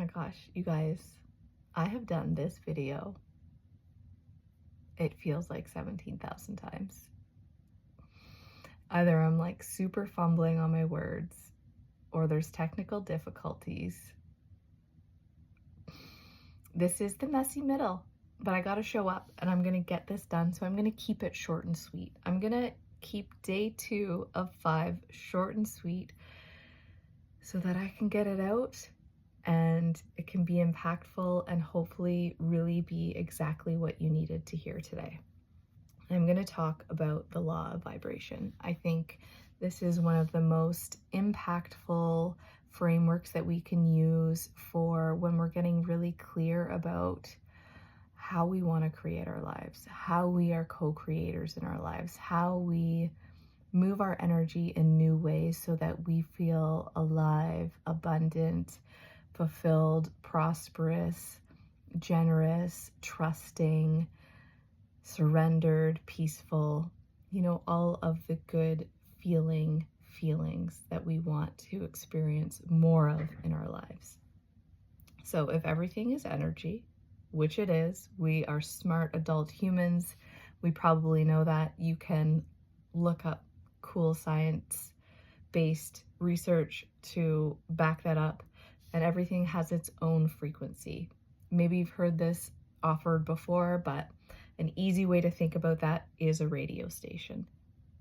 my gosh, you guys, I have done this video, it feels like 17,000 times. Either I'm like super fumbling on my words, or there's technical difficulties. This is the messy middle, but I gotta show up and I'm gonna get this done. So I'm gonna keep it short and sweet. I'm gonna keep day 2 of 5 short and sweet so that I can get it out and it can be impactful and hopefully really be exactly what you needed to hear today. I'm going to talk about the law of vibration. I think this is one of the most impactful frameworks that we can use for when we're getting really clear about how we want to create our lives, how we are co-creators in our lives, how we move our energy in new ways so that we feel alive, abundant, fulfilled, prosperous, generous, trusting, surrendered, peaceful, all of the good feelings that we want to experience more of in our lives. So if everything is energy, which it is, we are smart adult humans, we probably know that. You can look up cool science-based research to back that up, and everything has its own frequency. Maybe you've heard this offered before, but an easy way to think about that is a radio station.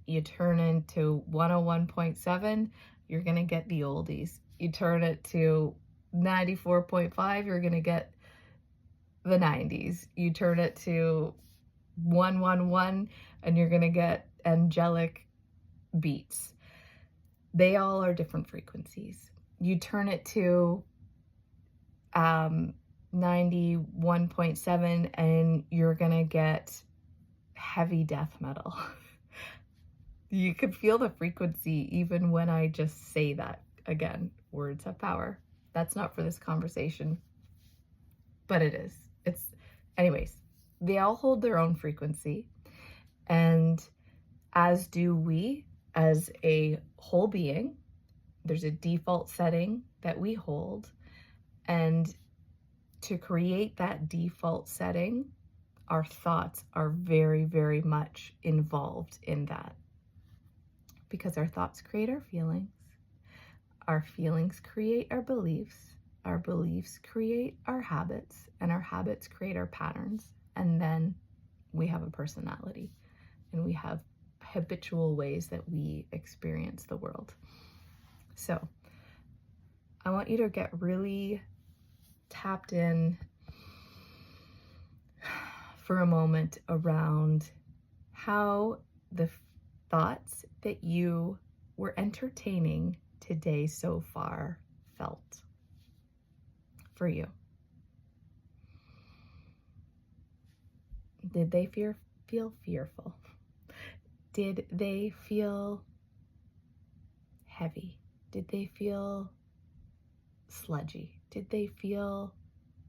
You turn into 101.7, you're going to get the oldies. You turn it to 94.5, you're going to get the 90s. You turn it to 111 and you're going to get angelic beats. They all are different frequencies. You turn it to 91.7 and you're gonna get heavy death metal. You could feel the frequency even when I just say that. Again, words have power. That's not for this conversation, but it is. Anyways, they all hold their own frequency, and as do we as a whole being. There's a default setting that we hold, and to create that default setting, our thoughts are very, very much involved in that, because our thoughts create our feelings create our beliefs create our habits, and our habits create our patterns, and then we have a personality, and we have habitual ways that we experience the world. So I want you to get really tapped in for a moment around how the thoughts that you were entertaining today so far felt for you. Did they feel fearful? Did they feel heavy? Did they feel sludgy? Did they feel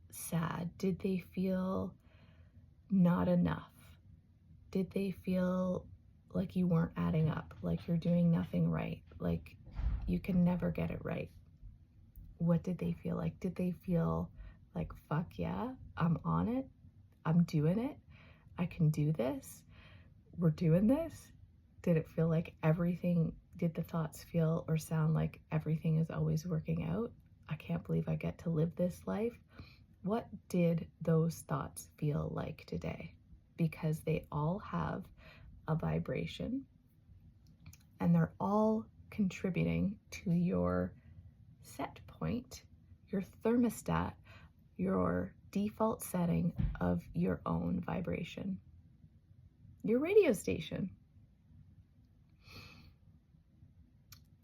sad? Did they feel not enough? Did they feel like you weren't adding up, like you're doing nothing right, like you can never get it right? What did they feel like? Did they feel like, fuck yeah, I'm on it, I'm doing it, I can do this, we're doing this? Did it feel like everything, did the thoughts feel or sound like everything is always working out? I can't believe I get to live this life. What did those thoughts feel like today? Because they all have a vibration, and they're all contributing to your set point, your thermostat, your default setting of your own vibration, your radio station.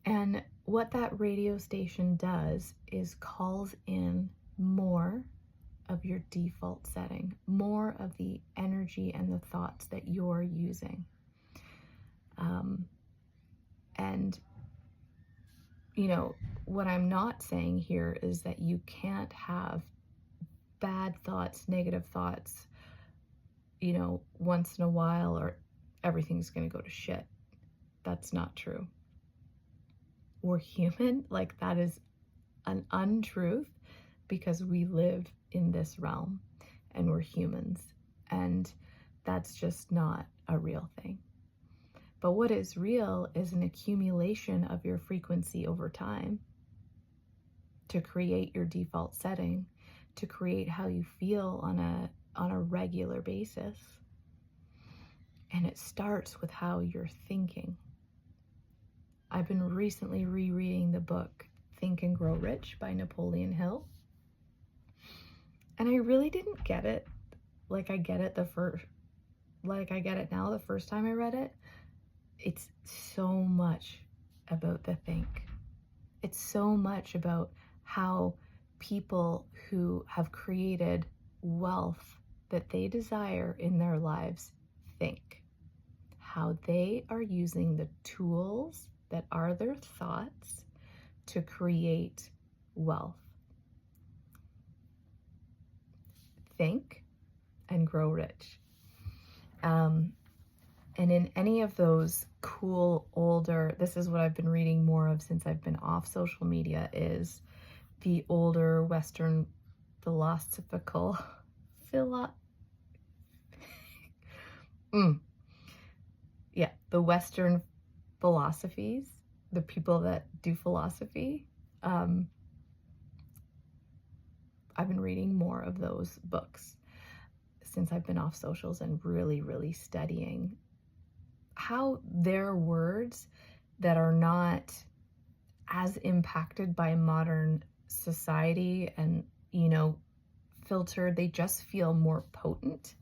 And what that radio station does is calls in more of your default setting, more of the energy and the thoughts that you're using. And what I'm not saying here is that you can't have bad thoughts, negative thoughts, once in a while, or everything's going to go to shit. That's not true. We're human. Like, that is an untruth because we live in this realm and we're humans, and that's just not a real thing. But what is real is an accumulation of your frequency over time to create your default setting, to create how you feel on a regular basis. And it starts with how you're thinking. I've been recently rereading the book Think and Grow Rich by Napoleon Hill. And I really didn't get it like I get it now the first time I read it. It's so much about the think. It's so much about how people who have created wealth that they desire in their lives think. How they are using the tools that are their thoughts to create wealth. Think and grow rich. And in any of those cool older, this is what I've been reading more of since I've been off social media, is the older Western philosophical, the Western philosophies, the people that do philosophy. I've been reading more of those books since I've been off socials and really, really studying how their words that are not as impacted by modern society and, filtered, they just feel more potent.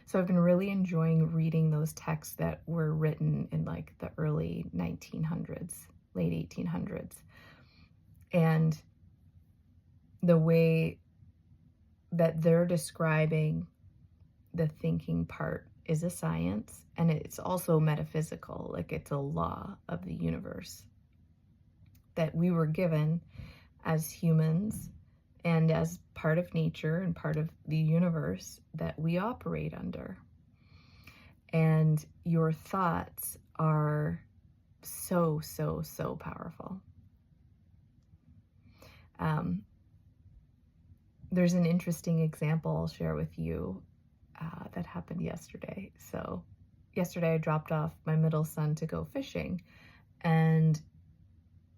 So I've been really enjoying reading those texts that were written in like the early 1900s, late 1800s. And the way that they're describing the thinking part is a science, and it's also metaphysical, like it's a law of the universe that we were given as humans and as part of nature and part of the universe that we operate under. And your thoughts are so, so, so powerful. There's an interesting example I'll share with you that happened yesterday. So yesterday I dropped off my middle son to go fishing, and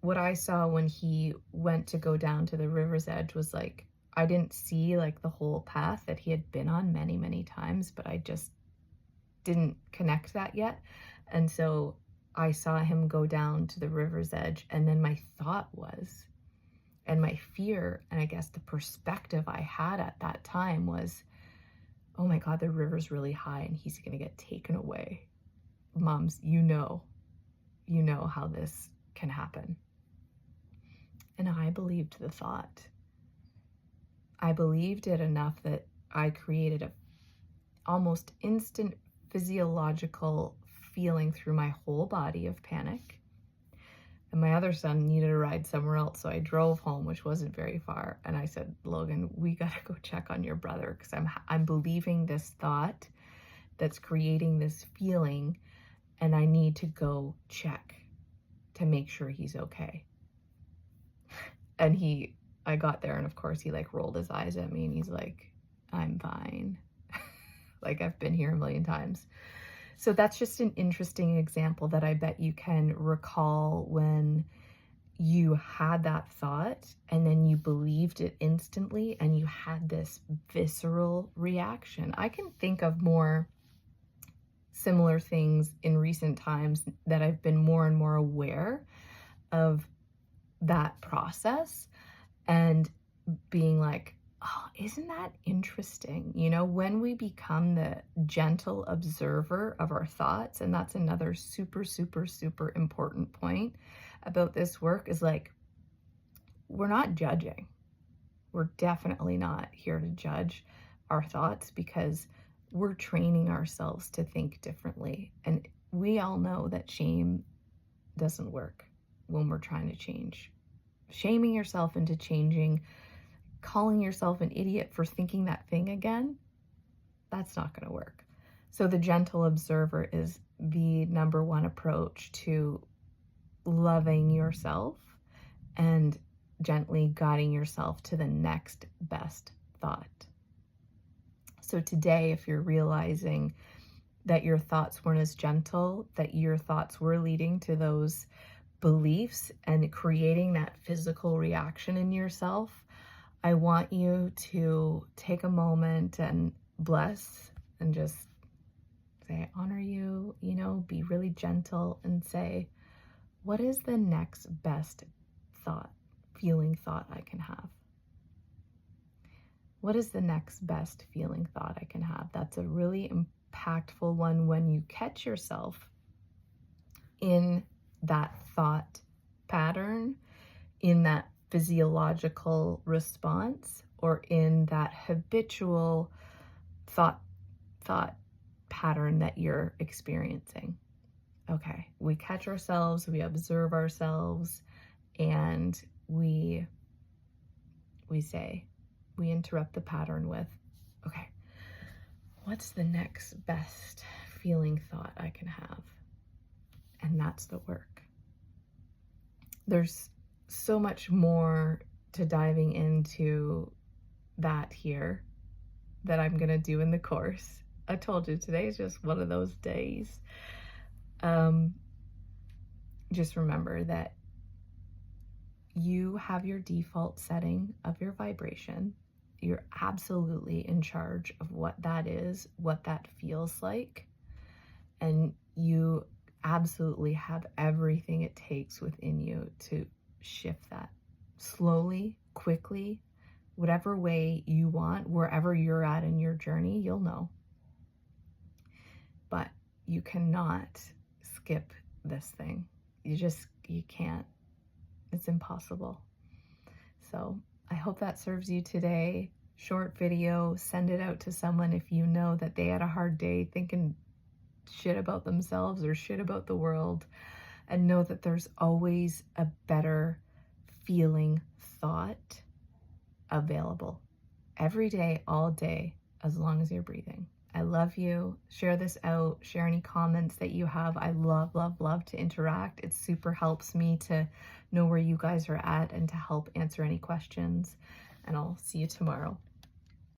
what I saw when he went to go down to the river's edge was like, I didn't see like the whole path that he had been on many, many times, but I just didn't connect that yet. And so I saw him go down to the river's edge, and then my thought was, and my fear, and I guess the perspective I had at that time was, oh my God, the river's really high and he's going to get taken away. Moms, you know how this can happen. And I believed the thought. I believed it enough that I created a almost instant physiological feeling through my whole body of panic. And my other son needed a ride somewhere else, so I drove home, which wasn't very far. And I said, Logan, we gotta go check on your brother, because I'm believing this thought that's creating this feeling, and I need to go check to make sure he's okay. And I got there, and of course he like rolled his eyes at me, and he's like, I'm fine. Like, I've been here a million times. So that's just an interesting example that I bet you can recall when you had that thought and then you believed it instantly and you had this visceral reaction. I can think of more similar things in recent times that I've been more and more aware of that process and being like, oh, isn't that interesting? When we become the gentle observer of our thoughts, and that's another super, super, super important point about this work, is like, we're not judging. We're definitely not here to judge our thoughts, because we're training ourselves to think differently. And we all know that shame doesn't work when we're trying to change. Shaming yourself into changing, calling yourself an idiot for thinking that thing again, that's not going to work. So the gentle observer is the number one approach to loving yourself and gently guiding yourself to the next best thought. So today, if you're realizing that your thoughts weren't as gentle, that your thoughts were leading to those beliefs and creating that physical reaction in yourself, I want you to take a moment and bless and just say, I honor you, be really gentle and say, what is the next best feeling thought I can have? What is the next best feeling thought I can have? That's a really impactful one when you catch yourself in that thought pattern, in that physiological response, or in that habitual thought pattern that you're experiencing. Okay, we catch ourselves, we observe ourselves, and we interrupt the pattern with, okay, what's the next best feeling thought I can have? And that's the work. There's so much more to diving into that here that I'm going to do in the course. I told you today is just one of those days. Just remember that you have your default setting of your vibration. You're absolutely in charge of what that is, what that feels like, and you absolutely have everything it takes within you to shift that slowly, quickly, whatever way you want, wherever you're at in your journey, you'll know. But you cannot skip this thing. You can't. It's impossible. So I hope that serves you today. Short video, send it out to someone if you know that they had a hard day thinking shit about themselves or shit about the world, and know that there's always a better feeling thought available every day, all day, as long as you're breathing. I love you. Share this out. Share any comments that you have. I love, love, love to interact. It super helps me to know where you guys are at and to help answer any questions. And I'll see you tomorrow.